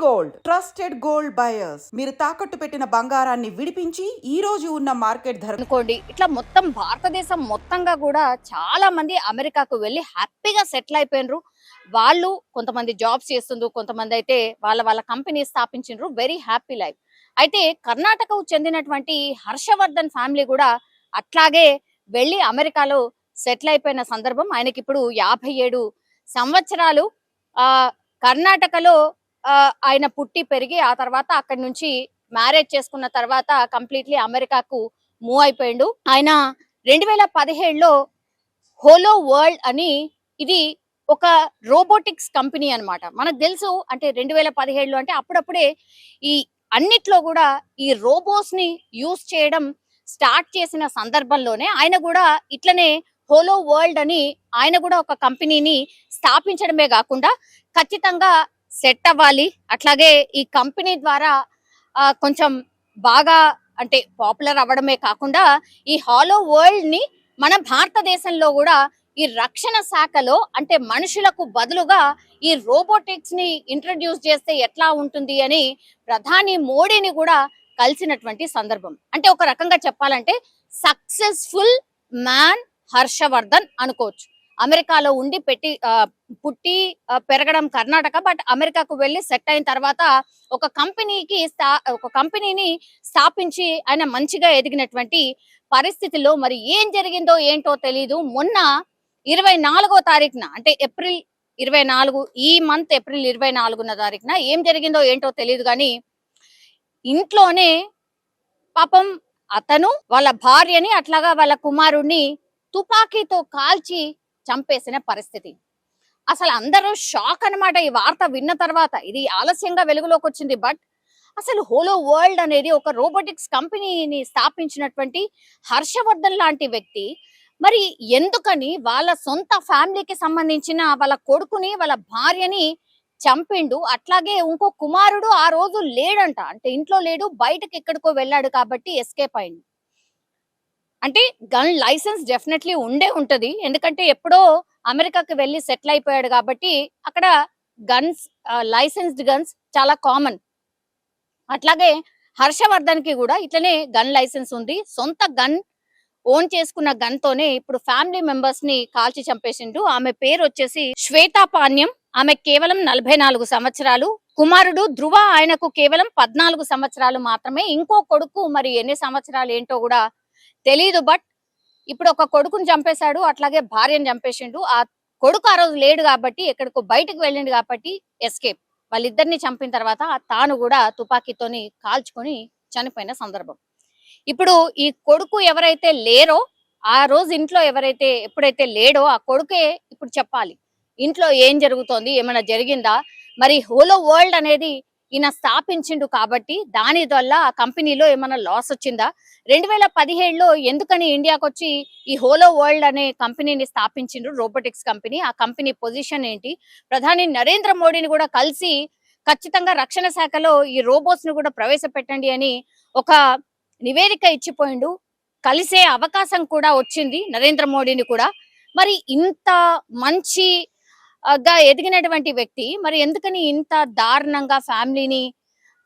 Gold trusted gold buyers మీరు తాకట్టు పెట్టిన బంగారాన్ని విడిపించి ఈ రోజు ఉన్న మార్కెట్ ధర అనుకోండి. ఇట్లా మొత్తం భారతదేశం మొత్తంగా కూడా చాలా మంది అమెరికాకు వెళ్ళి హ్యాపీగా సెటిల్ అయిపోయినరు. వాళ్ళు కొంతమంది జాబ్స్ చేస్తుండ్రు, కొంతమంది అయితే వాళ్ళ కంపెనీ స్థాపించిండ్రు. Very happy life. అయితే కర్ణాటకకు చెందినటువంటి హర్షవర్ధన్ ఫ్యామిలీ కూడా అట్లాగే వెళ్ళి అమెరికాలో సెటిల్ అయిపోయిన సందర్భం. ఆయనకి ఇప్పుడు 57 సంవత్సరాలు. ఆ కర్ణాటకలో ఆయన పుట్టి పెరిగి ఆ తర్వాత అక్కడి నుంచి మ్యారేజ్ చేసుకున్న తర్వాత కంప్లీట్లీ అమెరికాకు మూవ్ అయిపోయిండు. ఆయన 2017లో హోలో వరల్డ్ అని ఇది ఒక రోబోటిక్స్ కంపెనీ అన్నమాట. మనకు తెలుసు అంటే 2017లో అంటే అప్పుడప్పుడే ఈ అన్నిట్లో కూడా ఈ రోబోస్ ని యూజ్ చేయడం స్టార్ట్ చేసిన సందర్భంలోనే ఆయన కూడా ఇట్లనే హోలో వరల్డ్ అని ఆయన కూడా ఒక కంపెనీని స్థాపించడమే కాకుండా ఖచ్చితంగా సెట్ అవ్వాలి, అట్లాగే ఈ కంపెనీ ద్వారా కొంచెం బాగా అంటే పాపులర్ అవ్వడమే కాకుండా ఈ హాలో వరల్డ్ ని మన భారతదేశంలో కూడా ఈ రక్షణ శాఖలో అంటే మనుషులకు బదులుగా ఈ రోబోటిక్స్ ని ఇంట్రడ్యూస్ చేస్తే ఎట్లా ఉంటుంది అని ప్రధాని మోడీని కూడా కలిసినటువంటి సందర్భం. అంటే ఒక రకంగా చెప్పాలంటే సక్సెస్ఫుల్ మ్యాన్ హర్షవర్ధన్ అనుకోవచ్చు. అమెరికాలో ఉండి పుట్టి పెరగడం కర్ణాటక, బట్ అమెరికాకు వెళ్ళి సెట్ అయిన తర్వాత ఒక కంపెనీని స్థాపించి ఆయన మంచిగా ఎదిగినటువంటి పరిస్థితుల్లో మరి ఏం జరిగిందో ఏంటో తెలీదు. మొన్న 24వ తారీఖున అంటే ఏప్రిల్ 24 ఈ మంత్ ఏప్రిల్ 24న తారీఖున ఏం జరిగిందో ఏంటో తెలియదు కానీ ఇంట్లోనే పాపం అతను వాళ్ళ భార్యని అట్లాగా వాళ్ళ కుమారుడిని తుపాకీతో కాల్చి చంపేసిన పరిస్థితి. అసలు అందరూ షాక్ అన్నమాట ఈ వార్త విన్న తర్వాత. ఇది ఆలస్యంగా వెలుగులోకి వచ్చింది, బట్ అసలు హోలో వరల్డ్ అనేది ఒక రోబోటిక్స్ కంపెనీని స్థాపించినటువంటి హర్షవర్ధన్ లాంటి వ్యక్తి మరి ఎందుకని వాళ్ళ సొంత ఫ్యామిలీకి సంబంధించిన వాళ్ళ కొడుకుని వాళ్ళ భార్యని చంపిండు. అట్లాగే ఇంకో కుమారుడు ఆ రోజు లేడంట, అంటే ఇంట్లో లేడు, బయటకు ఎక్కడికో వెళ్ళాడు కాబట్టి ఎస్కేప్ అయింది. అంటే గన్ లైసెన్స్ డెఫినెట్లీ ఉంటది, ఎందుకంటే ఎప్పుడో అమెరికాకి వెళ్ళి సెటిల్ అయిపోయాడు కాబట్టి అక్కడ గన్స్ లైసెన్స్డ్ గన్స్ చాలా కామన్. అట్లాగే హర్షవర్ధన్ కి కూడా ఇట్లనే గన్ లైసెన్స్ ఉంది. సొంత గన్ ఓన్ చేసుకున్న గన్ తోనే ఇప్పుడు ఫ్యామిలీ మెంబర్స్ ని కాల్చి చంపేసిండు. ఆమె పేరు వచ్చేసి శ్వేతా పాణ్యం. ఆమె కేవలం 44 సంవత్సరాలు. కుమారుడు ధ్రువ, ఆయనకు కేవలం 14 సంవత్సరాలు మాత్రమే. ఇంకో కొడుకు మరి ఎన్ని సంవత్సరాలు ఏంటో కూడా తెలీదు, బట్ ఇప్పుడు ఒక కొడుకుని చంపేశాడు, అట్లాగే భార్యను చంపేసిండు. ఆ కొడుకు ఆ రోజు లేడు కాబట్టి ఎక్కడికో బయటకు వెళ్ళిండు కాబట్టి ఎస్కేప్. వాళ్ళిద్దరిని చంపిన తర్వాత తాను కూడా తుపాకీతోని కాల్చుకొని చనిపోయిన సందర్భం. ఇప్పుడు ఈ కొడుకు ఎవరైతే లేరో ఆ రోజు ఇంట్లో ఎప్పుడైతే లేడో ఆ కొడుకే ఇప్పుడు చెప్పాలి ఇంట్లో ఏం జరుగుతోంది, ఏమైనా జరిగిందా, మరి హోలో వరల్డ్ అనేది ఈయన స్థాపించిండు కాబట్టి దాని వల్ల ఆ కంపెనీలో ఏమైనా లాస్ వచ్చిందా, 2017లో ఎందుకని ఇండియాకి వచ్చి ఈ హోలో వరల్డ్ అనే కంపెనీని స్థాపించిండ్రు, రోబోటిక్స్ కంపెనీ, ఆ కంపెనీ పొజిషన్ ఏంటి, ప్రధాని నరేంద్ర మోడీని కూడా కలిసి ఖచ్చితంగా రక్షణ శాఖలో ఈ రోబోట్స్ ను కూడా ప్రవేశపెట్టండి అని ఒక నివేదిక ఇచ్చిపోయిండు. కలిసే అవకాశం కూడా వచ్చింది నరేంద్ర మోడీని కూడా. మరి ఇంత మంచి గా ఎదిగినటువంటి వ్యక్తి మరి ఎందుకని ఇంత దారుణంగా ఫ్యామిలీని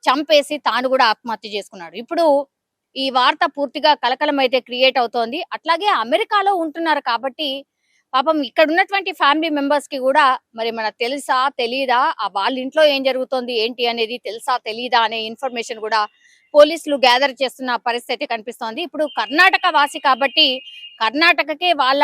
చంపేసి తాను కూడా ఆత్మహత్య చేసుకున్నాడు. ఇప్పుడు ఈ వార్త పూర్తిగా కలకలం అయితే క్రియేట్ అవుతోంది. అట్లాగే అమెరికాలో ఉంటున్నారు కాబట్టి పాపం ఇక్కడ ఉన్నటువంటి ఫ్యామిలీ మెంబర్స్ కి కూడా మరి మన తెలుసా తెలీదా, వాళ్ళ ఇంట్లో ఏం జరుగుతోంది ఏంటి అనేది తెలుసా తెలీదా అనే ఇన్ఫర్మేషన్ కూడా పోలీసులు గ్యాదర్ చేస్తున్న పరిస్థితి కనిపిస్తోంది. ఇప్పుడు కర్ణాటక వాసి కాబట్టి కర్ణాటకకే వాళ్ళ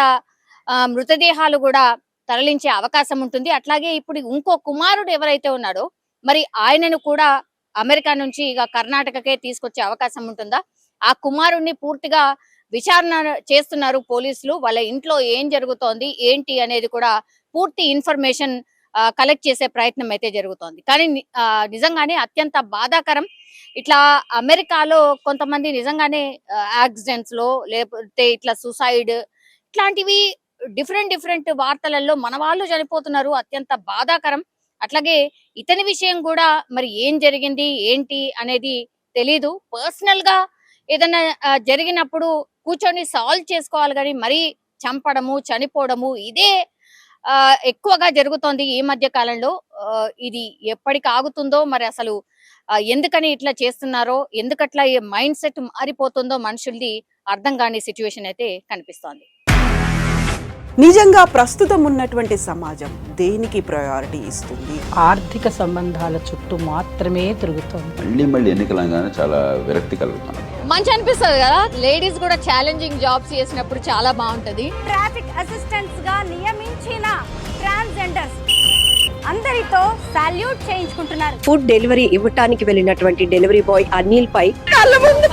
మృతదేహాలు కూడా తరలించే అవకాశం ఉంటుంది. అట్లాగే ఇప్పుడు ఇంకో కుమారుడు ఎవరైతే ఉన్నాడో మరి ఆయనను కూడా అమెరికా నుంచి ఇక కర్ణాటకకే తీసుకొచ్చే అవకాశం ఉంటుందా, ఆ కుమారుడిని పూర్తిగా విచారణ చేస్తున్నారు పోలీసులు. వాళ్ళ ఇంట్లో ఏం జరుగుతోంది ఏంటి అనేది కూడా పూర్తి ఇన్ఫర్మేషన్ కలెక్ట్ చేసే ప్రయత్నం అయితే జరుగుతోంది. కానీ నిజంగానే అత్యంత బాధాకరం. ఇట్లా అమెరికాలో కొంతమంది నిజంగానే యాక్సిడెంట్స్ లో లేకపోతే ఇట్లా సూసైడ్ ఇట్లాంటివి డిఫరెంట్ వార్తలలో మన వాళ్ళు చనిపోతున్నారు, అత్యంత బాధాకరం. అట్లాగే ఇతని విషయం కూడా మరి ఏం జరిగింది ఏంటి అనేది తెలీదు. పర్సనల్ గా ఏదైనా జరిగినప్పుడు కూర్చొని సాల్వ్ చేసుకోవాలి కానీ మరీ చంపడము చనిపోవడము ఇదే ఎక్కువగా జరుగుతోంది ఈ మధ్య కాలంలో. ఇది ఎప్పటికి ఆగుతుందో మరి అసలు ఎందుకని ఇట్లా చేస్తున్నారో, ఎందుకట్లా ఈ మైండ్ సెట్ మారిపోతుందో మనుషులది అర్థం కాని సిచ్యువేషన్ అయితే కనిపిస్తోంది. నిజంగా ప్రస్తుతం ఉన్నటువంటి సమాజం దేనికి ప్రయారిటీ ఇస్తుంది? ఆర్థిక సంబంధాల చుట్టూ మాత్రమే తిరుగుతోంది. మళ్ళీ ఎన్నికలంగానే చాలా విరక్తి కలుగుతాను. మంచి అనిపిస్తుంది కదా, లేడీస్ కూడా ఛాలెంజింగ్ జాబ్స్ చేసినప్పుడు చాలా బాగుంటది. ట్రాఫిక్ అసిస్టెంట్స్ గా నియమించిన ట్రాన్స్జెండర్స్ అందరితో సాల్యూట్ చేయించుకుంటున్నారు. ఫుడ్ డెలివరీ ఇవ్వటానికి వెళ్ళినటువంటి డెలివరీ బాయ్ అనిల్ పై కళ్ళ ముందు